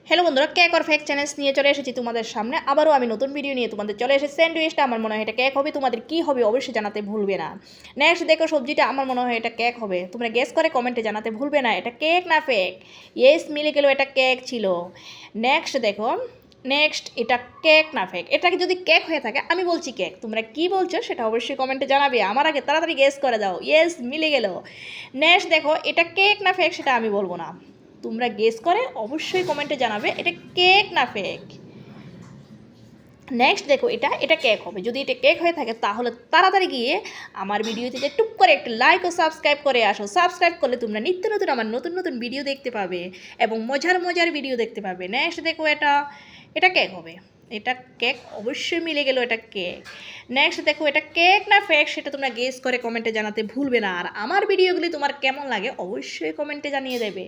Hello বন্ধুরা, cake আর fake challenge নিয়ে চলে এসেছি তোমাদের সামনে। আবারও আমি নতুন ভিডিও নিয়ে তোমাদের চলে এসেছি। স্যান্ডউইচটা আমার মনে হয় এটা কেক হবে, তোমাদের কী হবে অবশ্যই জানাতে ভুলবে না। নেক্সট দেখো, সবজিটা আমার মনে হয় এটা কেক হবে, তোমরা গেস করে কমেন্টে জানাতে ভুলবে না এটা কেক না ফেক। ইয়েস, মিলে গেল, এটা কেক ছিল। নেক্সট দেখো, নেক্সট এটা কেক না ফেক। এটাকে যদি কেক হয়ে থাকে আমি বলছি কেক, তোমরা কি বলছো সেটা অবশ্যই কমেন্টে জানাবে। আমার আগে তাড়াতাড়ি গেস করে দাও। ইয়েস, মিলে গেল। নেক্সট দেখো, এটা কেক না ফেক সেটা আমি বলবো না, তোমরা গেস করে অবশ্যই কমেন্টে জানাবে এটা কেক না ফেক। নেক্সট দেখো, এটা কেক হবে। যদি এটা কেক হয়ে থাকে তাহলে তাড়াতাড়ি গিয়ে আমার ভিডিওতে টুক করে একটা লাইক ও সাবস্ক্রাইব করে আসো। সাবস্ক্রাইব করলে তোমরা নিত্য নতুন আমার নতুন নতুন ভিডিও দেখতে পাবে এবং মজার মজার ভিডিও দেখতে পাবে। নেক্সট দেখো, এটা কেক হবে। এটা কেক অবশ্যই, মিলে গেল, এটা কেক। নেক্সট দেখো, এটা কেক না ফেক সেটা তোমরা গেস করে কমেন্টে জানাতে ভুলবে না। আর আমার ভিডিওগুলি তোমার কেমন লাগে অবশ্যই কমেন্টে জানিয়ে দেবে।